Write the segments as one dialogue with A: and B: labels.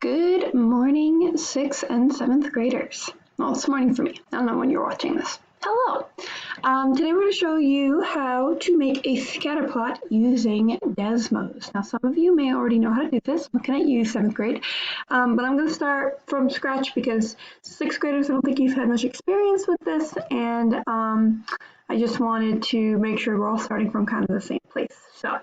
A: Good morning, 6th and 7th graders. Well, it's morning for me. I don't know when you're watching this. Hello. Today we're going to show you how to make a scatter plot using Desmos. Now, some of you may already know how to do this. Looking at you, 7th grade. But I'm going to start from scratch because 6th graders, I don't think you've had much experience with this. And I just wanted to make sure we're all starting from kind of the same place. So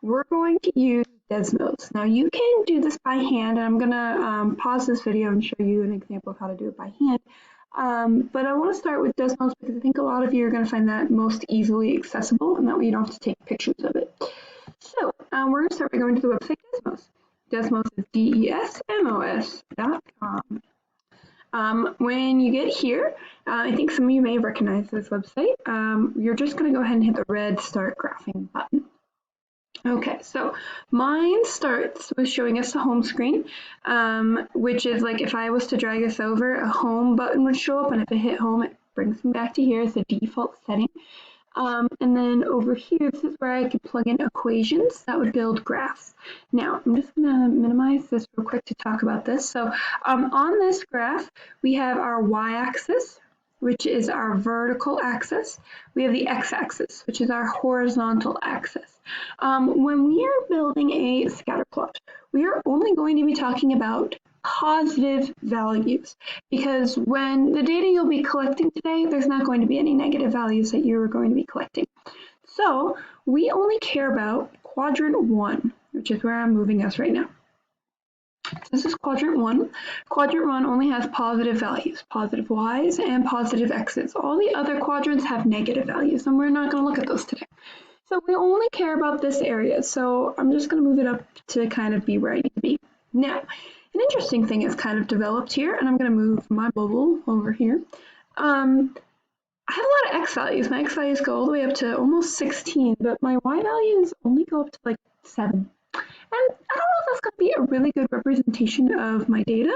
A: we're going to use Desmos. Now you can do this by hand, and I'm going to pause this video and show you an example of how to do it by hand. But I want to start with Desmos because I think a lot of you are going to find that most easily accessible, and that way you don't have to take pictures of it. So we're going to start by going to the website Desmos. Desmos is desmos.com. When you get here, I think some of you may have recognized this website. You're just going to go ahead and hit the red Start Graphing button. Okay, so mine starts with showing us the home screen, which is like if I was to drag this over, a home button would show up, and if I hit home, it brings me back to here as the default setting. And then over here, this is where I could plug in equations that would build graphs. Now, I'm just going to minimize this real quick to talk about this. So on this graph, we have our y-axis, which is our vertical axis. We have the x-axis, which is our horizontal axis. When we are building a scatter plot, we are only going to be talking about positive values, because when the data you'll be collecting today, there's not going to be any negative values that you're going to be collecting. So we only care about quadrant 1, which is where I'm moving us right now. This is quadrant 1. Quadrant 1 only has positive values, positive y's and positive x's. All the other quadrants have negative values, and we're not going to look at those today. So we only care about this area. So I'm just going to move it up to kind of be where I need to be. Now, an interesting thing has kind of developed here, and I'm going to move my bubble over here. I have a lot of x values. My x values go all the way up to almost 16, but my y values only go up to like 7. And I don't know if that's going to be a really good representation of my data.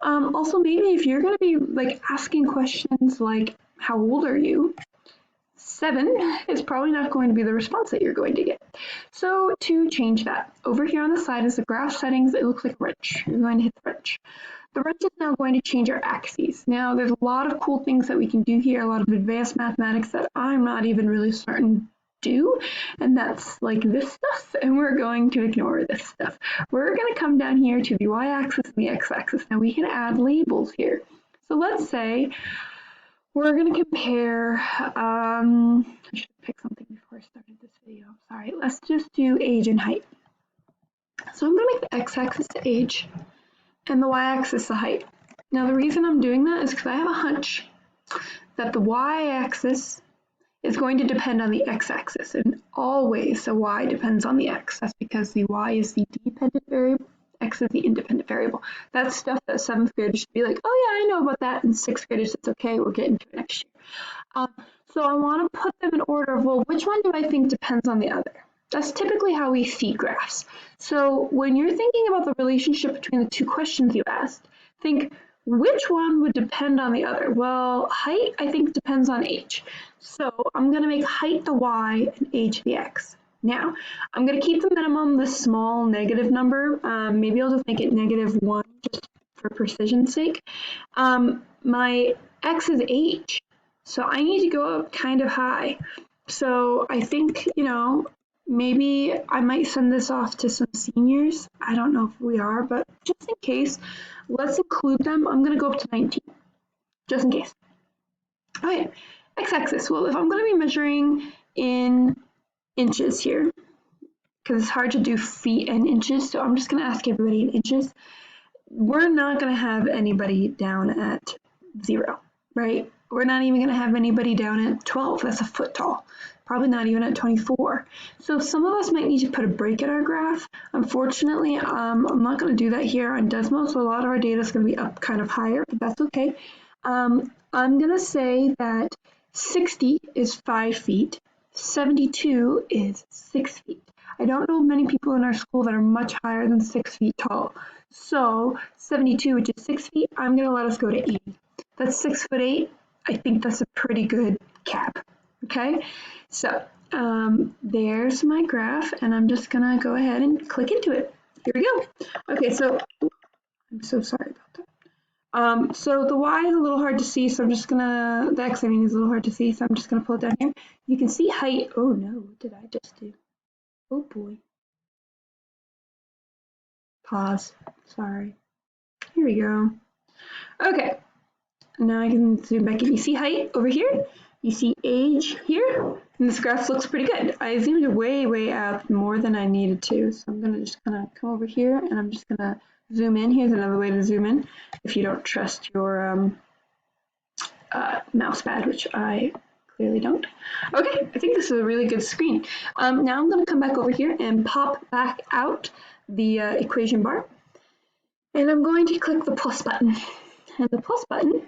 A: Also, maybe if you're going to be like asking questions like, how old are you? 7 is probably not going to be the response that you're going to get. So to change that, over here on the side is the graph settings. It looks like a wrench. You're going to hit the wrench. The wrench is now going to change our axes. Now, there's a lot of cool things that we can do here, a lot of advanced mathematics that I'm not even really certain do, and that's like this stuff, and we're going to ignore this stuff. We're going to come down here to the y-axis and the x-axis. Now we can add labels here. So let's say we're going to compare, I should have picked something before I started this video. Sorry, let's just do age and height. So I'm going to make the x-axis the age and the y-axis the height. Now the reason I'm doing that is because I have a hunch that the y-axis is going to depend on the x-axis, and always the y depends on the x. That's because the y is the dependent variable, x is the independent variable. That's stuff that 7th graders should be like, oh yeah, I know about that, and 6th graders, it's okay, we're getting to it next year. So I want to put them in order of, well, which one do I think depends on the other? That's typically how we see graphs. So when you're thinking about the relationship between the two questions you asked, think, which one would depend on the other? Well, height, I think, depends on age. So I'm going to make height the y and age the x. Now, I'm going to keep the minimum, the small negative number. Maybe I'll just make it -1 just for precision's sake. My x is age, so I need to go up kind of high. So I think, maybe I might send this off to some seniors. I don't know if we are, but just in case, let's include them. I'm going to go up to 19, just in case. Okay, x-axis. Well, if I'm going to be measuring in inches here, because it's hard to do feet and inches, so I'm just going to ask everybody in inches. We're not going to have anybody down at 0, right? We're not even going to have anybody down at 12. That's a foot tall. Probably not even at 24. So some of us might need to put a break in our graph. Unfortunately, I'm not going to do that here on Desmos, so a lot of our data is going to be up kind of higher, but that's okay. I'm going to say that 60 is 5 feet, 72 is 6 feet. I don't know many people in our school that are much higher than 6 feet tall. So 72, which is 6 feet, I'm going to let us go to 80. That's 6'8". I think that's a pretty good cap. Okay, so there's my graph, and I'm just gonna go ahead and click into it. Here we go. Okay, so I'm I'm so sorry about that. So the Y is a little hard to see, so I'm just gonna, the X I mean is a little hard to see, so I'm just gonna pull it down here. You can see height. Oh no, what did I just do? Oh boy. Pause. Sorry. Here we go. Okay. Now I can zoom back in. You see height over here? You see age here? And this graph looks pretty good. I zoomed way, way out more than I needed to. So I'm gonna just kind of come over here and I'm just gonna zoom in. Here's another way to zoom in if you don't trust your mouse pad, which I clearly don't. Okay, I think this is a really good screen. Now I'm gonna come back over here and pop back out the equation bar. And I'm going to click the plus button. And the plus button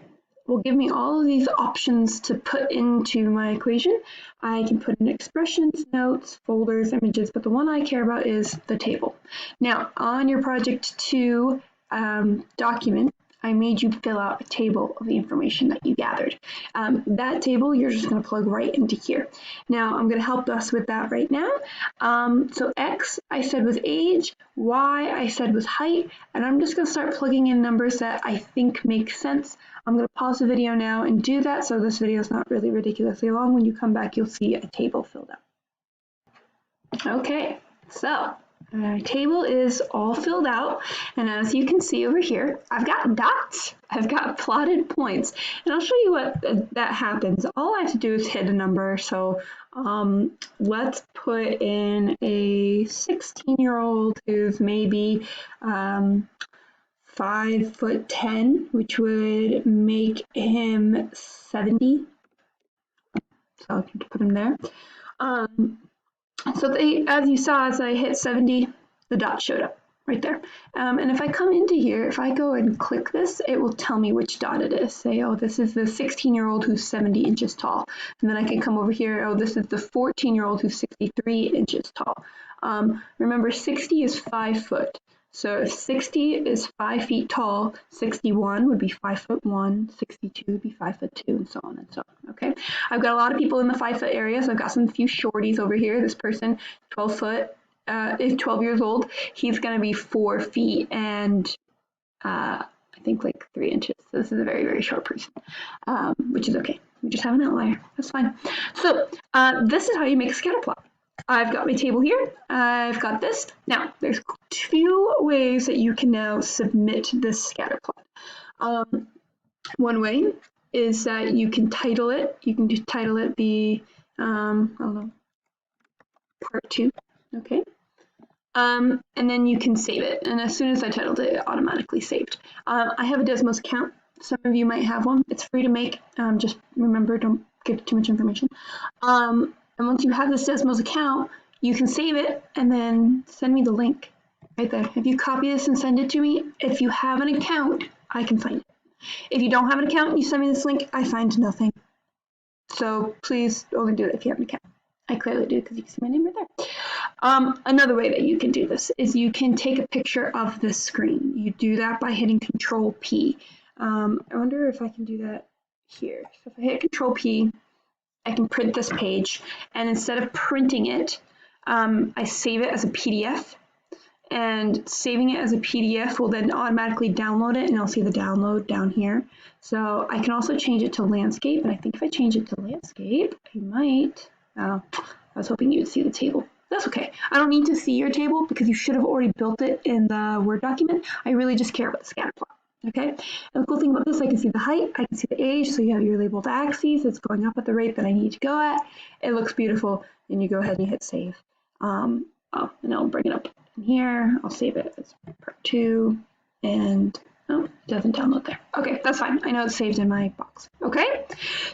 A: will give me all of these options to put into my equation. I can put in expressions, notes, folders, images, but the one I care about is the table. Now, on your project 2 document, I made you fill out a table of the information that you gathered. That table, you're just going to plug right into here. Now, I'm going to help us with that right now. So X, I said was age, Y, I said was height, and I'm just going to start plugging in numbers that I think make sense. I'm going to pause the video now and do that so this video is not really ridiculously long. When you come back, you'll see a table filled out. Okay, so our table is all filled out, and as you can see over here, I've got dots, I've got plotted points, and I'll show you what that happens. All I have to do is hit a number, so let's put in a 16-year-old who's maybe 5'10", which would make him 70, so I can put him there. So as you saw, as I hit 70, the dot showed up right there. And if I come into here, if I go and click this, it will tell me which dot it is. Say, oh, this is the 16-year-old who's 70 inches tall. And then I can come over here, oh, this is the 14-year-old who's 63 inches tall. Remember, 60 is 5 foot. So if 60 is 5 feet tall, 61 would be 5'1", 62 would be 5'2", and so on and so on. Okay, I've got a lot of people in the 5 foot area, so I've got some few shorties over here. This person, 12 years old. He's going to be 4 feet and I think like 3 inches. So this is a very, very short person, which is okay. We just have an outlier. That's fine. So this is how you make a scatter plot. I've got my table here. I've got this. Now, there's 2 ways that you can now submit this scatter plot. One way is that you can title it. You can just title it the, I don't know, part 2. Okay. And then you can save it. And as soon as I titled it, it automatically saved. I have a Desmos account. Some of you might have one. It's free to make. Just remember, don't give too much information. And once you have this Desmos account, you can save it and then send me the link right there. If you copy this and send it to me, if you have an account, I can find it. If you don't have an account and you send me this link, I find nothing. So please only do it if you have an account. I clearly do because you can see my name right there. Another way that you can do this is you can take a picture of the screen. You do that by hitting Control P. I wonder if I can do that here. So if I hit Control P, I can print this page, and instead of printing it, I save it as a PDF, and saving it as a PDF will then automatically download it, and I'll see the download down here. So I can also change it to landscape, and I think if I change it to landscape, I might, oh, I was hoping you'd see the table. That's okay. I don't need to see your table because you should have already built it in the Word document. I really just care about the scatter plot. Okay, and the cool thing about this, I can see the height, I can see the age, so you have your labeled axes, it's going up at the rate that I need to go at. It looks beautiful, and you go ahead and you hit save. And I'll bring it up in here, I'll save it as part 2, and oh, it doesn't download there. Okay, that's fine, I know it's saved in my box. Okay,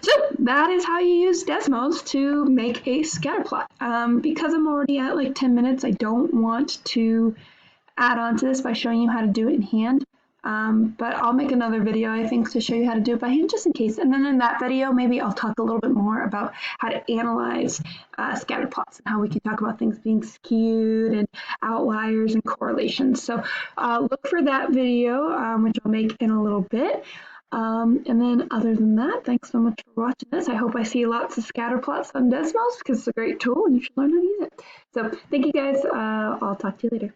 A: so that is how you use Desmos to make a scatter plot. Because I'm already at like 10 minutes, I don't want to add on to this by showing you how to do it in hand. But I'll make another video, I think, to show you how to do it by hand, just in case. And then in that video, maybe I'll talk a little bit more about how to analyze scatter plots and how we can talk about things being skewed and outliers and correlations. So look for that video, which I'll make in a little bit. And then other than that, thanks so much for watching this. I hope I see lots of scatter plots on Desmos because it's a great tool and you should learn how to use it. So thank you guys. I'll talk to you later.